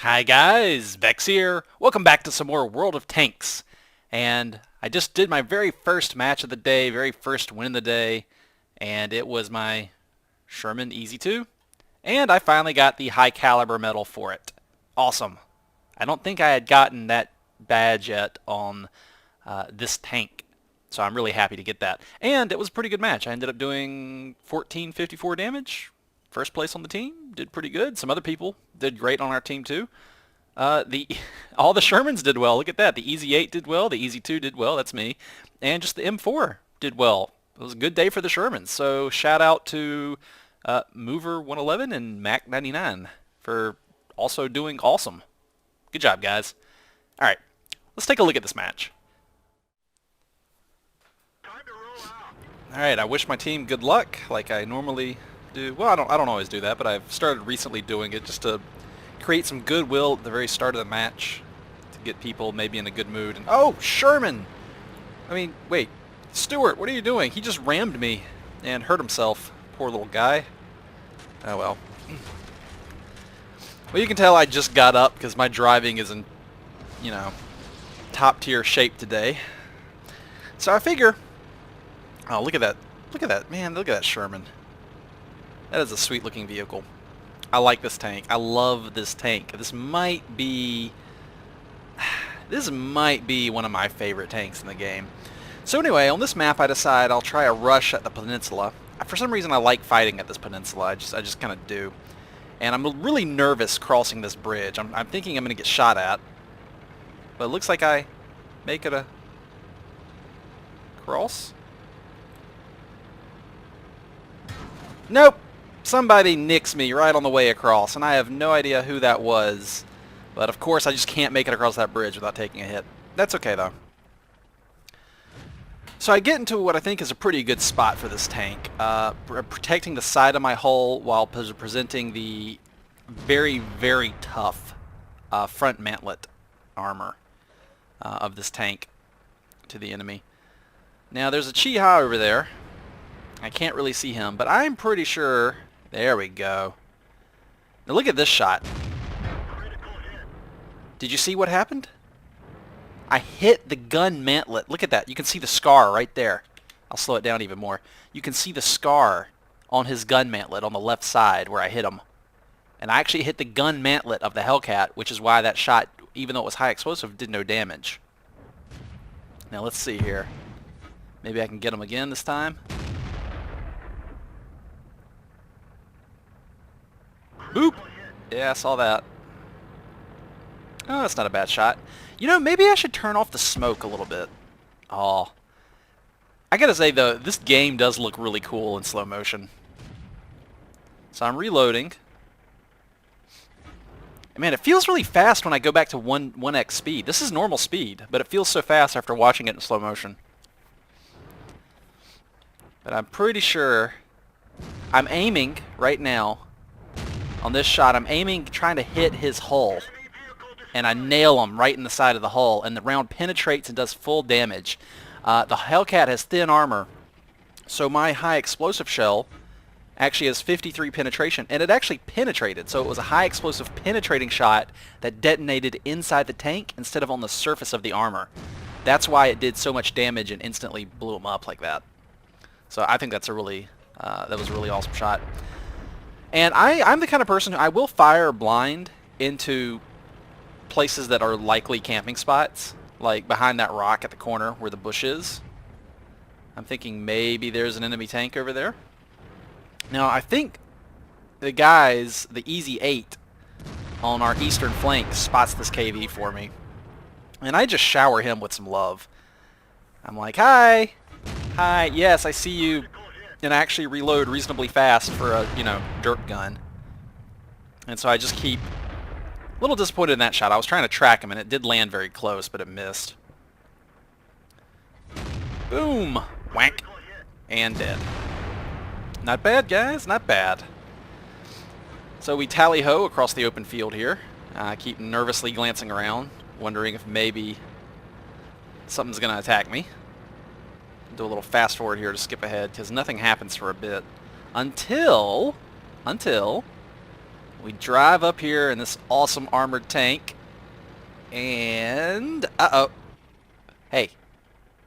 Hi guys, Vechs here. Welcome back to some more World of Tanks. And I just did my very first match of the day, very first win of the day, and it was my Sherman Easy 2. And I finally got the high caliber medal for it. Awesome. I don't think I had gotten that badge yet on this tank, so I'm really happy to get that. And it was a pretty good match. I ended up doing 1454 damage. First place on the team, did pretty good. Some other people did great on our team too. The all the Shermans did well. Look at that. The Easy 8 did well. The Easy 2 did well. That's me. And just the M4 did well. It was a good day for the Shermans. So shout out to Mover 111 and Mac 99 for also doing awesome. Good job, guys. All right, let's take a look at this match. All right, I wish my team good luck, like I normally do. Well, I don't always do that, but I've started recently doing it just to create some goodwill at the very start of the match to get people maybe in a good mood. And oh, Sherman! I mean, wait, Stuart, what are you doing? He just rammed me and hurt himself. Poor little guy. Oh well. Well, you can tell I just got up because my driving is in, top tier shape today. So I figure, oh, look at that. Look at that, man, look at that Sherman. That is a sweet looking vehicle. I like this tank. I love this tank. This might be one of my favorite tanks in the game. So anyway, on this map I decide I'll try a rush at the peninsula. For some reason I like fighting at this peninsula. I just kind of do. And I'm really nervous crossing this bridge. I'm thinking I'm going to get shot at. But it looks like I make it a cross. Nope. Somebody nicks me right on the way across, and I have no idea who that was. But of course I just can't make it across that bridge without taking a hit. That's okay though. So I get into what I think is a pretty good spot for this tank, protecting the side of my hull while presenting the very, very tough front mantlet armor of this tank to the enemy. Now there's a Chiha over there. I can't really see him, but I'm pretty sure. There we go. Now look at this shot. Did you see what happened? I hit the gun mantlet. Look at that. You can see the scar right there. I'll slow it down even more. You can see the scar on his gun mantlet on the left side where I hit him. And I actually hit the gun mantlet of the Hellcat, which is why that shot, even though it was high explosive, did no damage. Now let's see here. Maybe I can get him again this time. Boop! Yeah, I saw that. Oh, that's not a bad shot. You know, maybe I should turn off the smoke a little bit. Oh. I gotta say, though, this game does look really cool in slow motion. So I'm reloading. Man, it feels really fast when I go back to 1x speed. This is normal speed, but it feels so fast after watching it in slow motion. But I'm pretty sure I'm aiming right now. On this shot, I'm aiming, trying to hit his hull. And I nail him right in the side of the hull, and the round penetrates and does full damage. The Hellcat has thin armor, so my high explosive shell actually has 53 penetration, and it actually penetrated. So it was a high explosive penetrating shot that detonated inside the tank instead of on the surface of the armor. That's why it did so much damage and instantly blew him up like that. So I think that's a really, that was a really awesome shot. And I'm the kind of person who I will fire blind into places that are likely camping spots, like behind that rock at the corner where the bush is. I'm thinking maybe there's an enemy tank over there. Now I think the guys, the Easy 8 on our eastern flank spots this KV for me. And I just shower him with some love. I'm like, hi, yes, I see you. And I actually reload reasonably fast for a, dirt gun. And so I just keep a little disappointed in that shot. I was trying to track him, and it did land very close, but it missed. Boom! Whack! And dead. Not bad, guys. Not bad. So we tally-ho across the open field here. I keep nervously glancing around, wondering if maybe something's going to attack me. Do a little fast forward here to skip ahead, because nothing happens for a bit until We drive up here in this awesome armored tank, and uh-oh. Hey.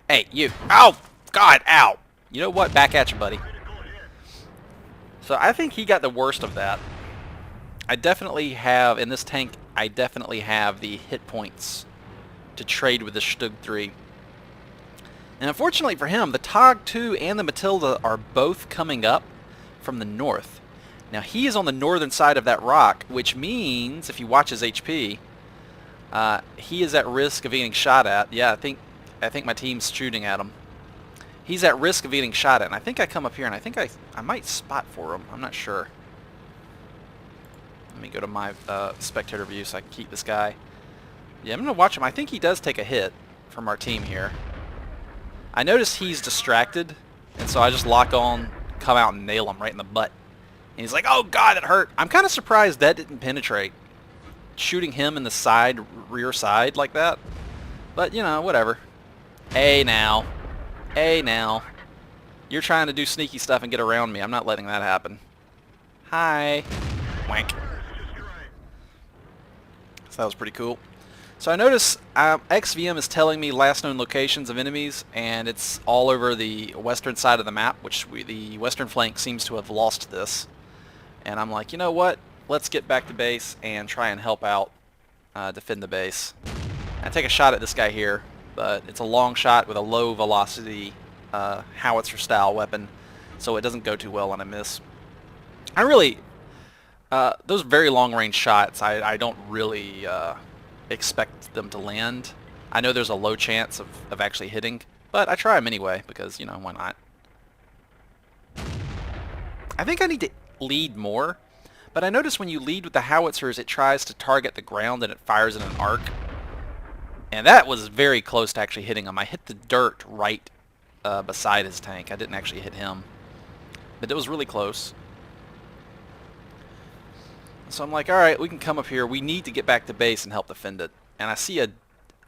Hey, you. Oh, God, ow. You know what? Back at you, buddy. So I think he got the worst of that. I definitely have, in this tank, I definitely have the hit points to trade with the Stug 3. And unfortunately for him, the Tog 2 and the Matilda are both coming up from the north. Now he is on the northern side of that rock, which means, if you watch his HP, he is at risk of getting shot at. Yeah, I think my team's shooting at him. He's at risk of getting shot at, and I think I come up here, and I think I might spot for him. I'm not sure. Let me go to my spectator view so I can keep this guy. Yeah, I'm going to watch him. I think he does take a hit from our team here. I notice he's distracted, and so I just lock on, come out, and nail him right in the butt. And he's like, oh, God, it hurt. I'm kind of surprised that didn't penetrate. Shooting him in the side, rear side like that. But, you know, whatever. Hey, now. Hey, now. You're trying to do sneaky stuff and get around me. I'm not letting that happen. Hi. Wank. So that was pretty cool. So I notice XVM is telling me last known locations of enemies, and it's all over the western side of the map, which the western flank seems to have lost this. And I'm like, you know what? Let's get back to base and try and help out defend the base. I take a shot at this guy here, but it's a long shot with a low velocity howitzer style weapon, so it doesn't go too well on a miss. I really, those very long range shots, I don't really expect them to land. I know there's a low chance of actually hitting, but I try them anyway because, you know, why not? I think I need to lead more, but I notice when you lead with the howitzers, it tries to target the ground and it fires in an arc. And that was very close to actually hitting him. I hit the dirt right beside his tank. I didn't actually hit him, but it was really close. So I'm like, all right, we can come up here. We need to get back to base and help defend it. And I see a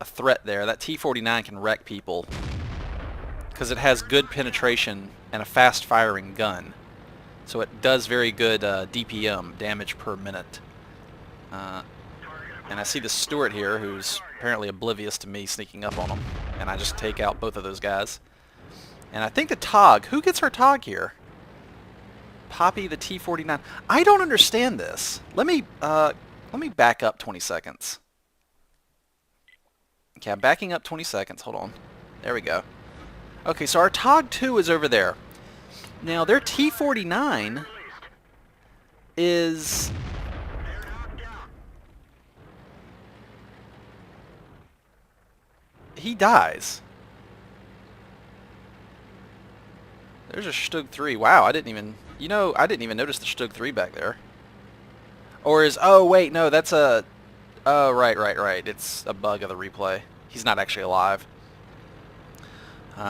threat there. That T-49 can wreck people because it has good penetration and a fast-firing gun. So it does very good DPM, damage per minute. And I see the Stewart here, who's apparently oblivious to me sneaking up on him. And I just take out both of those guys. And I think the Tog, who gets her Tog here? Poppy, the T-49. I don't understand this. Let me back up 20 seconds. Okay, I'm backing up 20 seconds. Hold on. There we go. Okay, so our Tog 2 is over there. Now, their T-49 is... He dies. There's a Stug 3. Wow, I didn't even... You know, I didn't even notice the Stug 3 back there. Or is... Oh, wait, no, that's a... Oh, right. It's a bug of the replay. He's not actually alive.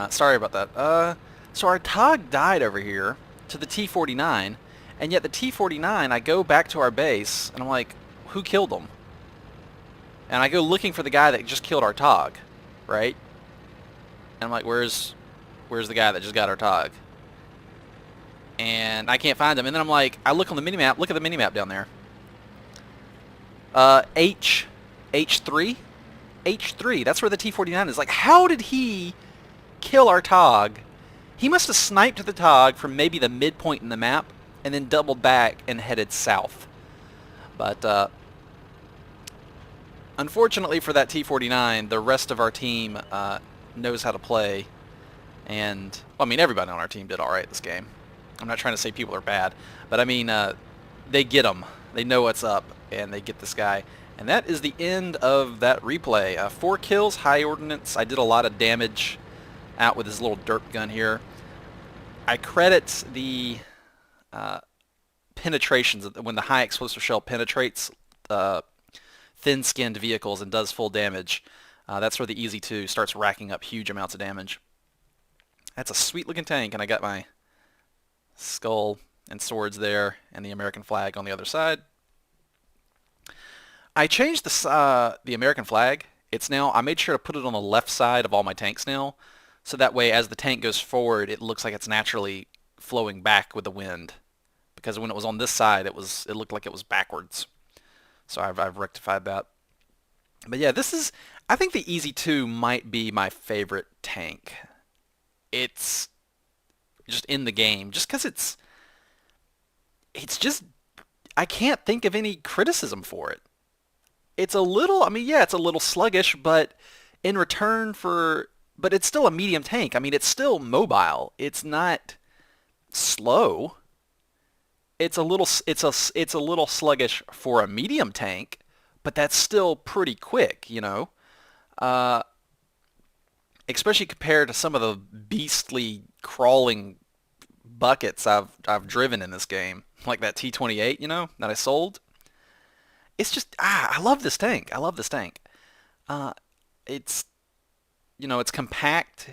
Sorry about that. So our Tog died over here to the T-49, and yet the T-49, I go back to our base, and I'm like, who killed him? And I go looking for the guy that just killed our Tog, right? And I'm like, where's the guy that just got our Tog? And I can't find him. And then I'm like, I look on the minimap. Look at the minimap down there. H3? H3. That's where the T-49 is. Like, how did he kill our Tog? He must have sniped the Tog from maybe the midpoint in the map and then doubled back and headed south. But unfortunately for that T-49, the rest of our team knows how to play. And, well, I mean, everybody on our team did all right this game. I'm not trying to say people are bad, but I mean, they get them. They know what's up, and they get this guy. And that is the end of that replay. 4 kills, high ordnance. I did a lot of damage out with this little derp gun here. I credit the penetrations, when the high explosive shell penetrates thin-skinned vehicles and does full damage. That's where the Easy 2 starts racking up huge amounts of damage. That's a sweet-looking tank, and I got my skull and swords there, and the American flag on the other side. I changed the American flag. It's now, I made sure to put it on the left side of all my tanks now, so that way as the tank goes forward, it looks like it's naturally flowing back with the wind, because when it was on this side, it looked like it was backwards. So I've rectified that. But yeah, I think the Easy 2 might be my favorite tank. It's just in the game, just because it's just, I can't think of any criticism for it. It's a little, I mean, yeah, it's a little sluggish, but in return for, but it's still a medium tank. I mean, it's still mobile. It's not slow. It's a little sluggish for a medium tank, but that's still pretty quick, you know. Uh, Especially compared to some of the beastly crawling buckets I've driven in this game, like that T-28, you know, that I sold. It's just I love this tank. I love this tank. Uh, it's it's compact.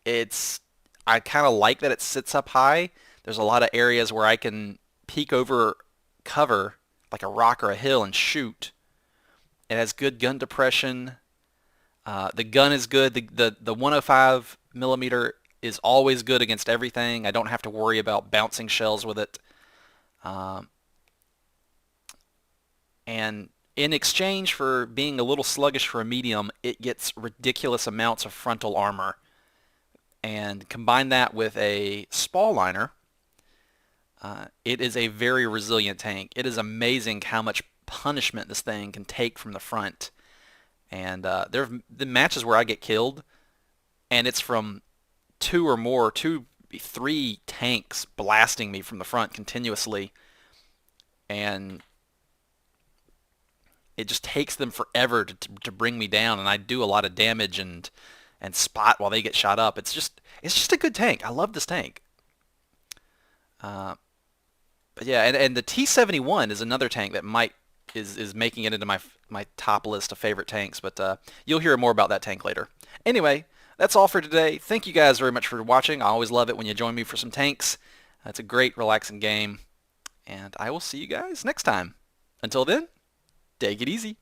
It's I kind of like that it sits up high. There's a lot of areas where I can peek over cover like a rock or a hill and shoot. It has good gun depression. The gun is good. The 105 millimeter is always good against everything. I don't have to worry about bouncing shells with it. Um, and in exchange for being a little sluggish for a medium, it gets ridiculous amounts of frontal armor. And combine that with a spall liner, it is a very resilient tank. It is amazing how much punishment this thing can take from the front. And there have been matches where I get killed, and it's from three tanks blasting me from the front continuously, and it just takes them forever to bring me down, and I do a lot of damage and spot while they get shot up. It's just a good tank. I love this tank. Uh, but yeah, and the T-71 is another tank that might is making it into my top list of favorite tanks, but you'll hear more about that tank later. Anyway, that's all for today. Thank you guys very much for watching. I always love it when you join me for some tanks. It's a great, relaxing game, and I will see you guys next time. Until then, take it easy.